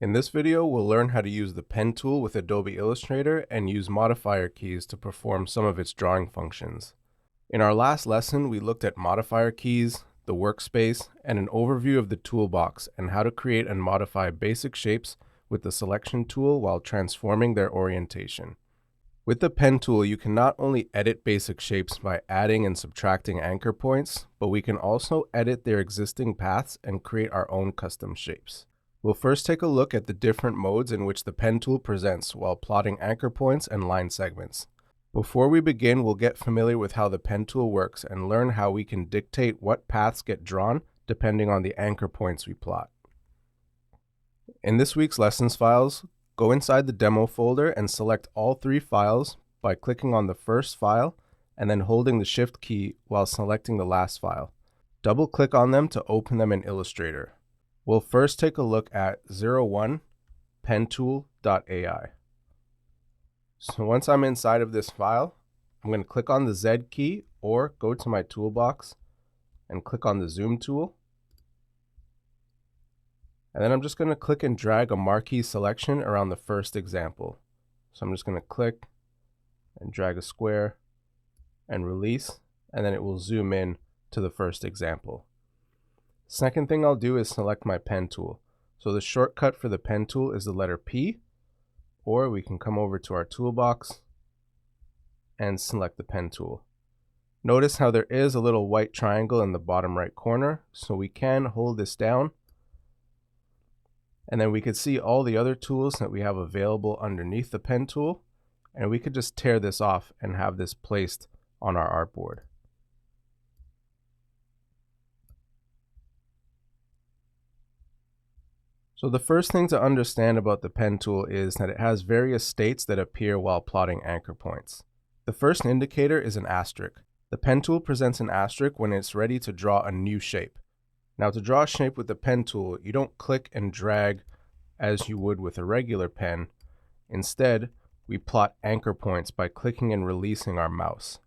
In this video, we'll learn how to use the pen tool with Adobe Illustrator and use modifier keys to perform some of its drawing functions. In our last lesson, we looked at modifier keys, the workspace, and an overview of the toolbox and how to create and modify basic shapes with the selection tool while transforming their orientation. With the pen tool, you can not only edit basic shapes by adding and subtracting anchor points, but we can also edit their existing paths and create our own custom shapes. We'll first take a look at the different modes in which the pen tool presents while plotting anchor points and line segments. Before we begin, we'll get familiar with how the pen tool works and learn how we can dictate what paths get drawn depending on the anchor points we plot. In this week's lessons files, go inside the demo folder and select all three files by clicking on the first file and then holding the Shift key while selecting the last file. Double-click on them to open them in Illustrator. We'll first take a look at 01 pentool.ai. So once I'm inside of this file, I'm going to click on the Z key or go to my toolbox and click on the zoom tool. And then I'm just going to click and drag a marquee selection around the first example. So I'm just going to click and drag a square and release, and then it will zoom in to the first example. Second thing I'll do is select my pen tool. So the shortcut for the pen tool is the letter P, or we can come over to our toolbox and select the pen tool. Notice how there is a little white triangle in the bottom right corner, so we can hold this down. And then we could see all the other tools that we have available underneath the pen tool, and we could just tear this off and have this placed on our artboard. So the first thing to understand about the pen tool is that it has various states that appear while plotting anchor points. The first indicator is an asterisk. The pen tool presents an asterisk when it's ready to draw a new shape. Now to draw a shape with the pen tool, you don't click and drag as you would with a regular pen. Instead, we plot anchor points by clicking and releasing our mouse.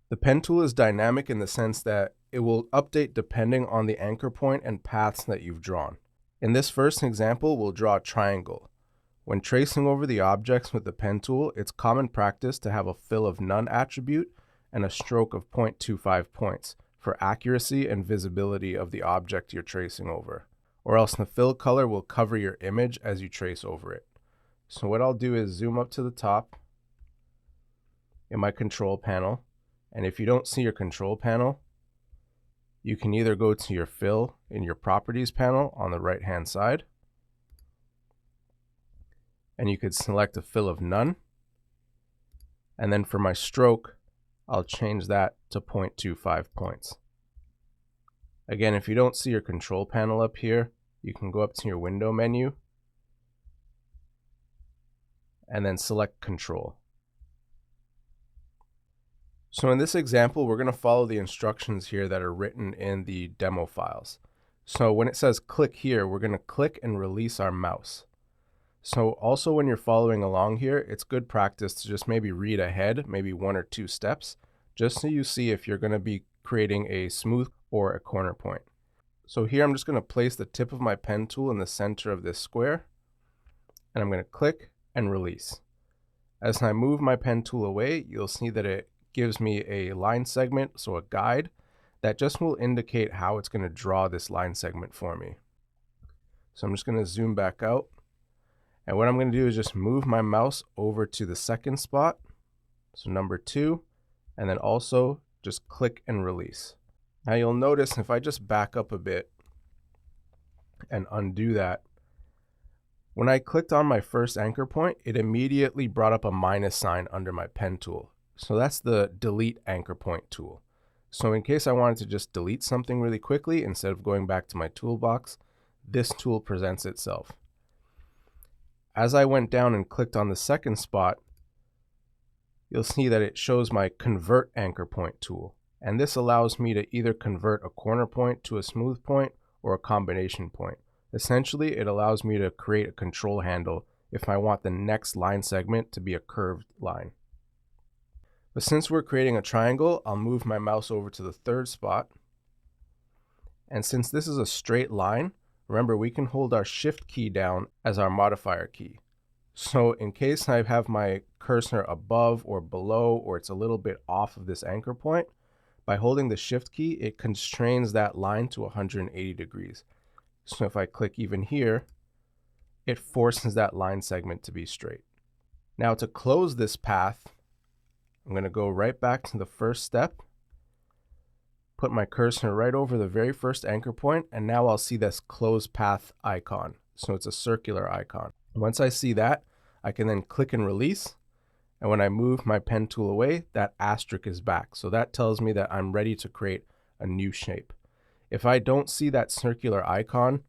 The pen tool is dynamic in the sense that it will update depending on the anchor point and paths that you've drawn. In this first example, we'll draw a triangle. When tracing over the objects with the pen tool, it's common practice to have a fill of none attribute and a stroke of 0.25 points for accuracy and visibility of the object you're tracing over, or else the fill color will cover your image as you trace over it. So what I'll do is zoom up to the top in my control panel, and if you don't see your control panel, you can either go to your fill in your properties panel on the right hand side, and you could select a fill of none, and then for my stroke I'll change that to 0.25 points. Again, if you don't see your control panel up here, you can go up to your window menu and then select control. So in this example, we're going to follow the instructions here that are written in the demo files. So when it says click here, we're going to click and release our mouse. So also when you're following along here, it's good practice to just maybe read ahead, maybe one or two steps, just so you see if you're going to be creating a smooth or a corner point. So here I'm just going to place the tip of my pen tool in the center of this square, and I'm going to click and release. As I move my pen tool away, you'll see that it gives me a line segment, so a guide, that just will indicate how it's going to draw this line segment for me. So I'm just going to zoom back out, and what I'm going to do is just move my mouse over to the second spot, so number 2, and then also just click and release. Now you'll notice if I just back up a bit and undo that, when I clicked on my first anchor point, it immediately brought up a minus sign under my pen tool. So that's the delete anchor point tool. So in case I wanted to just delete something really quickly, instead of going back to my toolbox, this tool presents itself. As I went down and clicked on the second spot, you'll see that it shows my convert anchor point tool. And this allows me to either convert a corner point to a smooth point or a combination point. Essentially, it allows me to create a control handle if I want the next line segment to be a curved line. But since we're creating a triangle, I'll move my mouse over to the third spot. And since this is a straight line, remember we can hold our Shift key down as our modifier key. So in case I have my cursor above or below, or it's a little bit off of this anchor point, by holding the Shift key, it constrains that line to 180 degrees. So if I click even here, it forces that line segment to be straight. Now to close this path, I'm going to go right back to the first step, put my cursor right over the very first anchor point, and now I'll see this close path icon. So it's a circular icon. Once I see that, I can then click and release. And when I move my pen tool away, that asterisk is back. So that tells me that I'm ready to create a new shape. If I don't see that circular icon,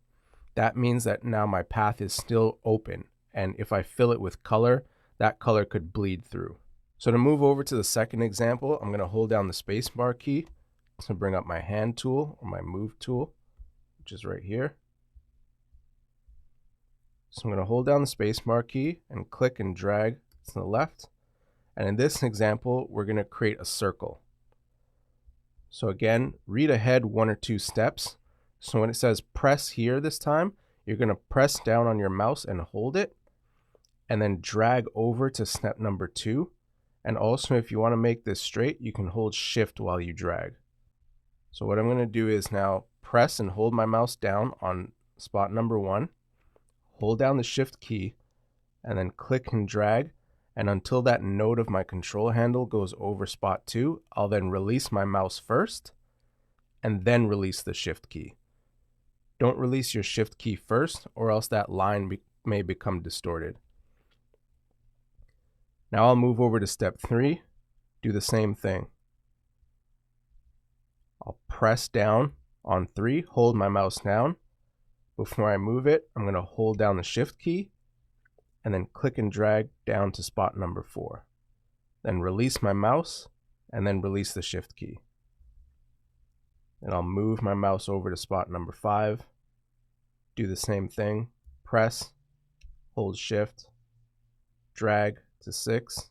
that means that now my path is still open. And if I fill it with color, that color could bleed through. So to move over to the second example, I'm going to hold down the spacebar key to bring up my hand tool or my move tool, which is right here. So I'm going to hold down the spacebar key and click and drag to the left. And in this example, we're going to create a circle. So again, read ahead 1 or 2 steps. So when it says press here this time, you're going to press down on your mouse and hold it, and then drag over to step number 2. And also, if you want to make this straight, you can hold Shift while you drag. So what I'm going to do is now press and hold my mouse down on spot number 1, hold down the Shift key, and then click and drag. And until that node of my control handle goes over spot 2, I'll then release my mouse first and then release the Shift key. Don't release your Shift key first, or else that line may become distorted. Now I'll move over to step 3, do the same thing. I'll press down on 3, hold my mouse down. Before I move it, I'm going to hold down the Shift key and then click and drag down to spot number 4. Then release my mouse and then release the Shift key. And I'll move my mouse over to spot number 5, do the same thing, press, hold Shift, drag to 6,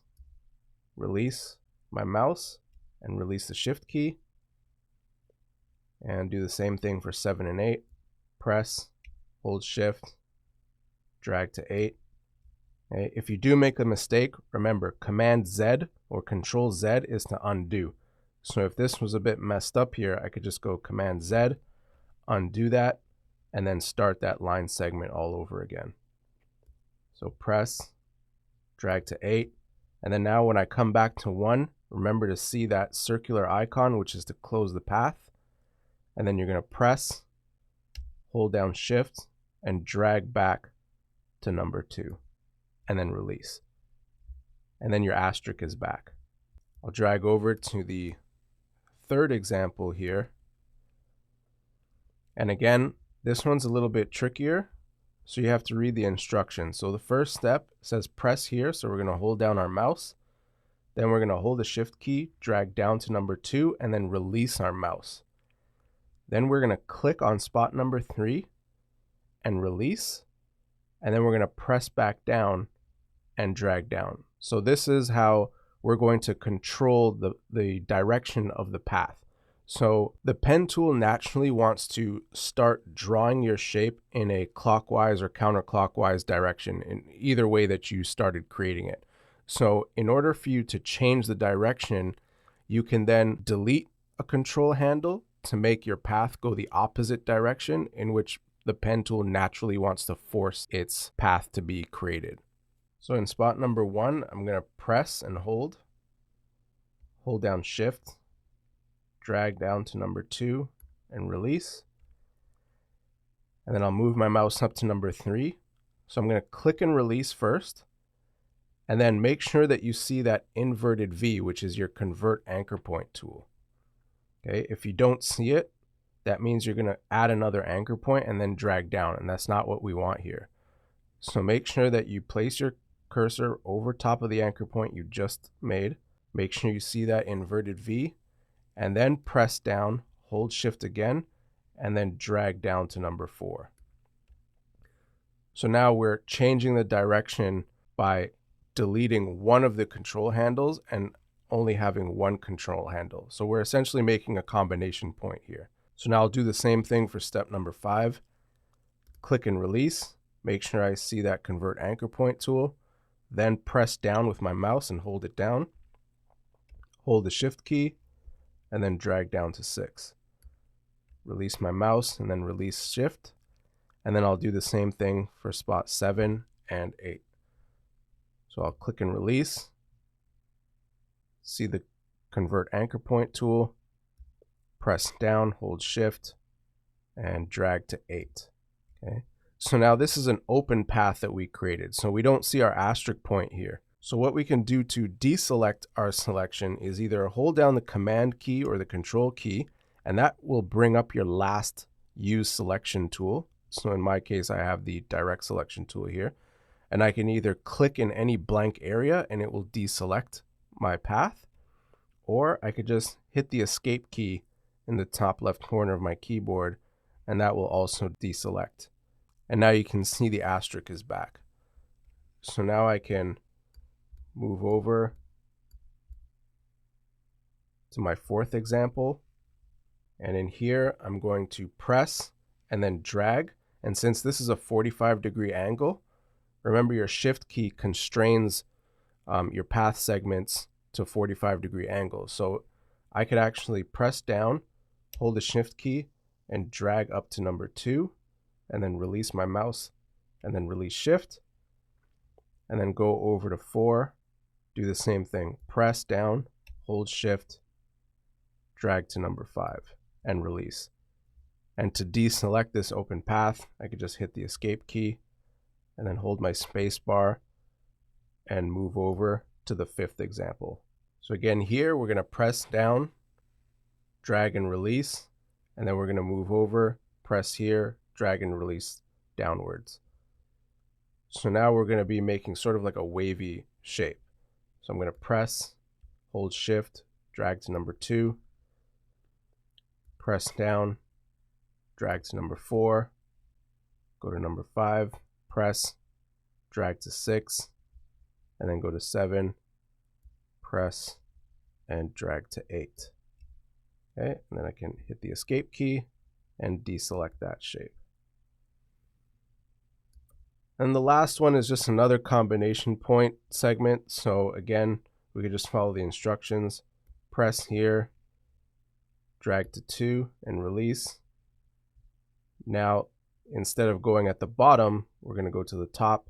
release my mouse and release the Shift key, and do the same thing for 7 and 8, press, hold Shift, drag to 8. Okay. If you do make a mistake, remember Command Z or Control Z is to undo. So if this was a bit messed up here, I could just go Command Z, undo that, and then start that line segment all over again. So press, drag to 8, and then now when I come back to 1, remember to see that circular icon, which is to close the path, and then you're going to press, hold down Shift, and drag back to number 2, and then release. And then your asterisk is back. I'll drag over to the third example here. And again, this one's a little bit trickier, so you have to read the instructions. So the first step says press here, so we're going to hold down our mouse. Then we're going to hold the Shift key, drag down to number 2, and then release our mouse. Then we're going to click on spot number 3 and release. And then we're going to press back down and drag down. So this is how we're going to control the direction of the path. So the pen tool naturally wants to start drawing your shape in a clockwise or counterclockwise direction in either way that you started creating it. So in order for you to change the direction, you can then delete a control handle to make your path go the opposite direction in which the pen tool naturally wants to force its path to be created. So in spot number 1, I'm going to press and hold down Shift, drag down to number 2 and release. And then I'll move my mouse up to number 3. So I'm going to click and release first, and then make sure that you see that inverted V, which is your convert anchor point tool. Okay, if you don't see it, that means you're going to add another anchor point and then drag down, and that's not what we want here. So make sure that you place your cursor over top of the anchor point you just made. Make sure you see that inverted V, and then press down, hold Shift again, and then drag down to number 4. So now we're changing the direction by deleting one of the control handles and only having one control handle. So we're essentially making a combination point here. So now I'll do the same thing for step number 5. click and release, make sure I see that convert anchor point tool, then press down with my mouse and hold it down, hold the shift key, and then drag down to 6. Release my mouse and then release shift, and then I'll do the same thing for spot 7 and 8. So I'll click and release, see the convert anchor point tool, press down, hold shift, and drag to 8. Okay. So now this is an open path that we created, so we don't see our asterisk point here. So what we can do to deselect our selection is either hold down the command key or the control key, and that will bring up your last use selection tool. So in my case, I have the direct selection tool here, and I can either click in any blank area and it will deselect my path, or I could just hit the escape key in the top left corner of my keyboard, and that will also deselect. And now you can see the asterisk is back. So now I can move over to my 4th example. And in here, I'm going to press and then drag. And since this is a 45-degree angle, remember your shift key constrains your path segments to 45-degree angles. So I could actually press down, hold the shift key, and drag up to number 2, and then release my mouse, and then release shift, and then go over to 4, do the same thing, press down, hold shift, drag to number 5, and release. And to deselect this open path, I could just hit the escape key, and then hold my space bar, and move over to the 5th example. So again, here we're going to press down, drag and release, and then we're going to move over, press here, drag and release downwards. So now we're going to be making sort of like a wavy shape. So I'm going to press, hold shift, drag to number 2, press down, drag to number 4, go to number 5, press, drag to 6, and then go to 7, press, and drag to 8. Okay, and then I can hit the escape key and deselect that shape. And the last one is just another combination point segment. So again, we could just follow the instructions, press here, drag to 2 and release. Now, instead of going at the bottom, we're going to go to the top,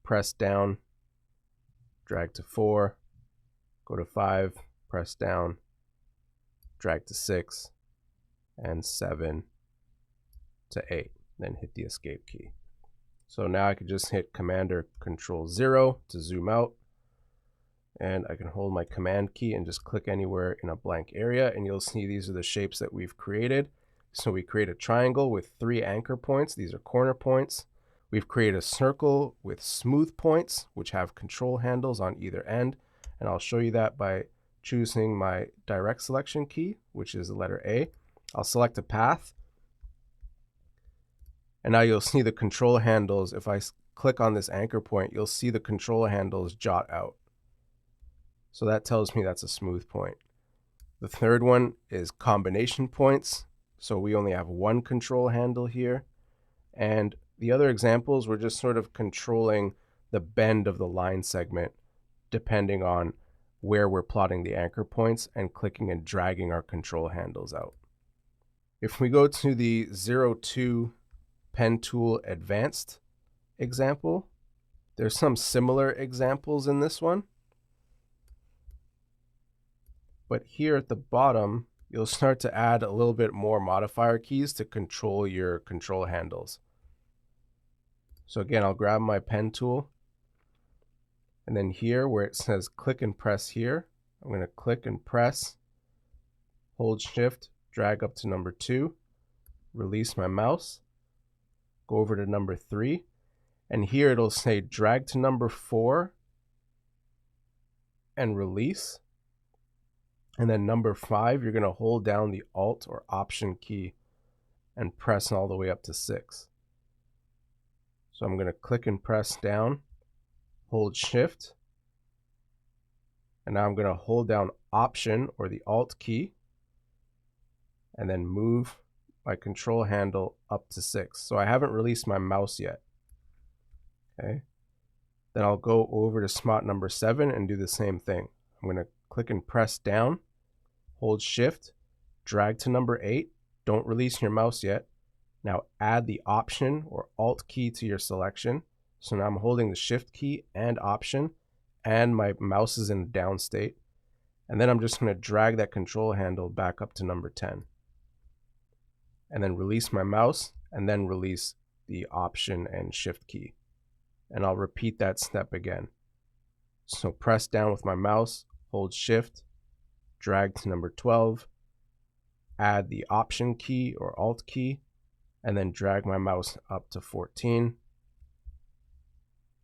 press down, drag to 4, go to 5, press down, drag to 6, and 7 to 8, then hit the escape key. So now I could just hit Command or Control 0 to zoom out, and I can hold my Command key and just click anywhere in a blank area, and you'll see these are the shapes that we've created. So we create a triangle with 3 anchor points. These are corner points. We've created a circle with smooth points, which have control handles on either end, and I'll show you that by choosing my direct selection key, which is the letter A. I'll select a path, and now you'll see the control handles. If I click on this anchor point, you'll see the control handles jot out. So that tells me that's a smooth point. The third one is combination points. So we only have 1 control handle here. And the other examples, we're just sort of controlling the bend of the line segment depending on where we're plotting the anchor points and clicking and dragging our control handles out. If we go to the 02 Pen Tool Advanced example, there's some similar examples in this one. But here at the bottom, you'll start to add a little bit more modifier keys to control your control handles. So again, I'll grab my pen tool, and then here where it says click and press here, I'm going to click and press, hold shift, drag up to number 2, release my mouse, go over to number 3, and here it'll say drag to number 4 and release. And then number 5, you're going to hold down the Alt or Option key and press all the way up to 6. So I'm going to click and press down, hold Shift, and now I'm going to hold down Option or the Alt key, and then move my control handle up to 6. So I haven't released my mouse yet. Okay. Then I'll go over to spot number 7 and do the same thing. I'm going to click and press down, hold shift, drag to number 8. Don't release your mouse yet. Now add the option or alt key to your selection. So now I'm holding the shift key and option, and my mouse is in down state. And then I'm just going to drag that control handle back up to number 10. And then release my mouse, and then release the option and shift key. And I'll repeat that step again. So press down with my mouse, hold shift, drag to number 12, add the option key or alt key, and then drag my mouse up to 14,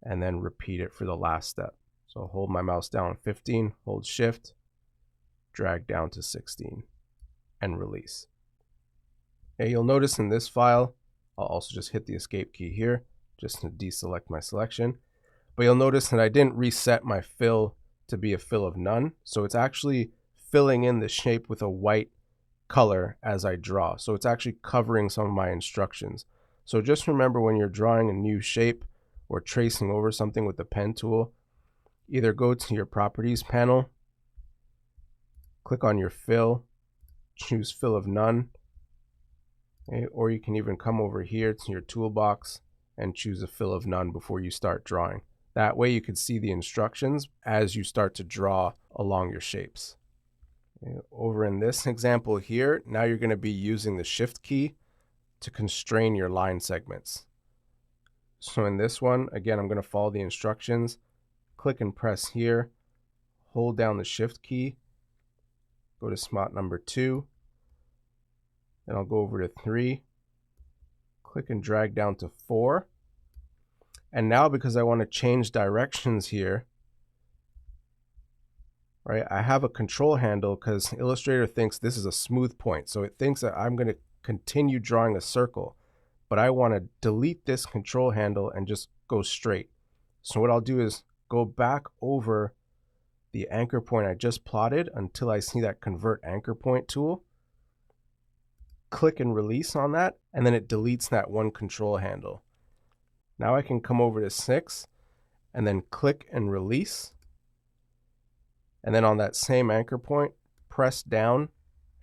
and then repeat it for the last step. So hold my mouse down on 15, hold shift, drag down to 16, and release. Okay, you'll notice in this file, I'll also just hit the escape key here, just to deselect my selection. But you'll notice that I didn't reset my fill to be a fill of none. So it's actually filling in the shape with a white color as I draw. So it's actually covering some of my instructions. So just remember, when you're drawing a new shape or tracing over something with the pen tool, either go to your properties panel, click on your fill, choose fill of none, okay, or you can even come over here to your toolbox and choose a fill of none before you start drawing. That way you can see the instructions as you start to draw along your shapes. Okay, over in this example here, now you're going to be using the shift key to constrain your line segments. So in this one, again, I'm going to follow the instructions, click and press here, hold down the shift key, go to spot number 2, then I'll go over to 3, click and drag down to 4. And now, because I want to change directions here, right, I have a control handle because Illustrator thinks this is a smooth point. So it thinks that I'm going to continue drawing a circle, but I want to delete this control handle and just go straight. So what I'll do is go back over the anchor point I just plotted until I see that convert anchor point tool. Click and release on that, and then it deletes that one control handle. Now I can come over to 6 and then click and release. And then on that same anchor point, press down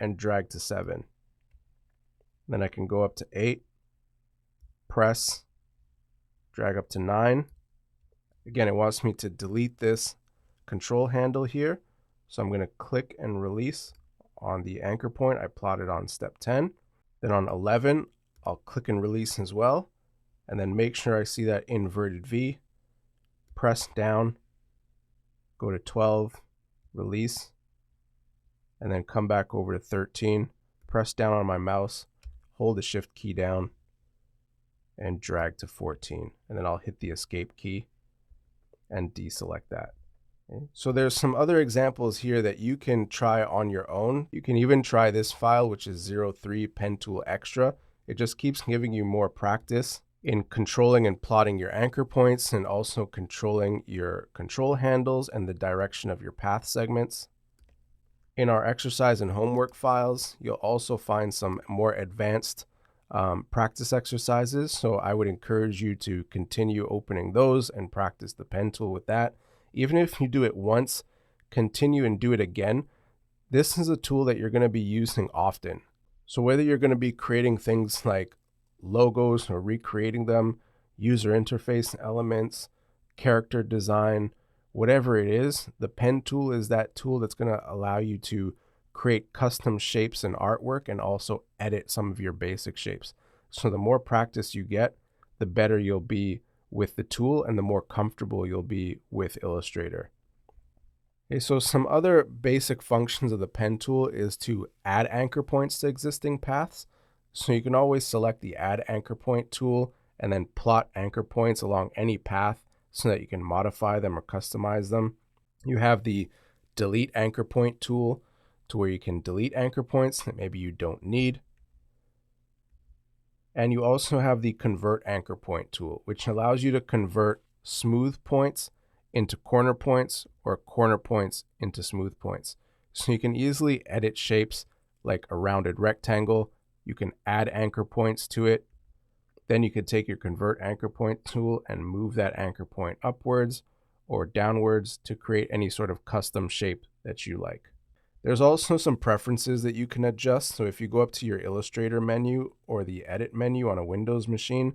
and drag to 7. Then I can go up to 8, press, drag up to 9. Again, it wants me to delete this control handle here. So I'm going to click and release on the anchor point I plotted on step 10. Then on 11, I'll click and release as well. And then make sure I see that inverted V, press down, go to 12, release, and then come back over to 13, press down on my mouse, hold the shift key down, and drag to 14. And then I'll hit the escape key and deselect that. Okay. So there's some other examples here that you can try on your own. You can even try this file, which is 03 Pen Tool Extra. It just keeps giving you more practice in controlling and plotting your anchor points, and also controlling your control handles and the direction of your path segments. In our exercise and homework files, you'll also find some more advanced practice exercises. So I would encourage you to continue opening those and practice the pen tool with that. Even if you do it once, continue and do it again. This is a tool that you're going to be using often. So whether you're going to be creating things like logos or recreating them, user interface elements, character design, whatever it is, the pen tool is that tool that's going to allow you to create custom shapes and artwork, and also edit some of your basic shapes. So the more practice you get, the better you'll be with the tool and the more comfortable you'll be with Illustrator. Okay, so some other basic functions of the pen tool is to add anchor points to existing paths. So you can always select the add anchor point tool and then plot anchor points along any path so that you can modify them or customize them. You have the delete anchor point tool to where you can delete anchor points that maybe you don't need. And you also have the convert anchor point tool, which allows you to convert smooth points into corner points or corner points into smooth points. So you can easily edit shapes like a rounded rectangle. You can add anchor points to it. Then you could take your convert anchor point tool and move that anchor point upwards or downwards to create any sort of custom shape that you like. There's also some preferences that you can adjust. So if you go up to your Illustrator menu or the Edit menu on a Windows machine,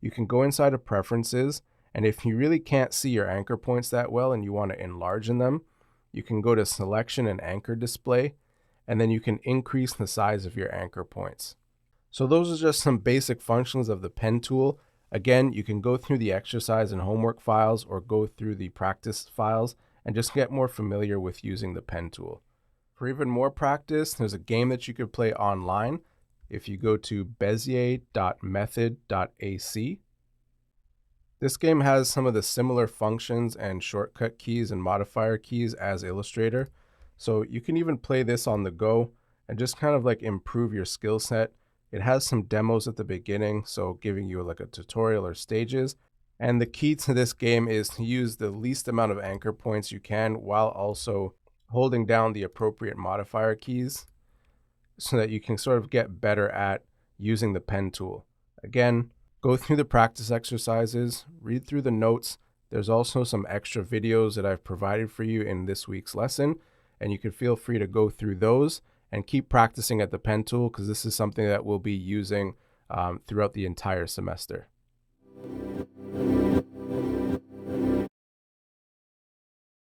you can go inside of Preferences, and if you really can't see your anchor points that well and you want to enlarge them, you can go to Selection and Anchor Display, and then you can increase the size of your anchor points. So those are just some basic functions of the pen tool. Again, you can go through the exercise and homework files or go through the practice files and just get more familiar with using the pen tool. For even more practice, there's a game that you could play online. If you go to bezier.method.ac, this game has some of the similar functions and shortcut keys and modifier keys as Illustrator. So you can even play this on the go and just kind of like improve your skill set. It has some demos at the beginning, so giving you like a tutorial or stages. And the key to this game is to use the least amount of anchor points you can while also holding down the appropriate modifier keys so that you can sort of get better at using the pen tool. Again, go through the practice exercises, read through the notes. There's also some extra videos that I've provided for you in this week's lesson, and you can feel free to go through those and keep practicing at the pen tool because this is something that we'll be using throughout the entire semester.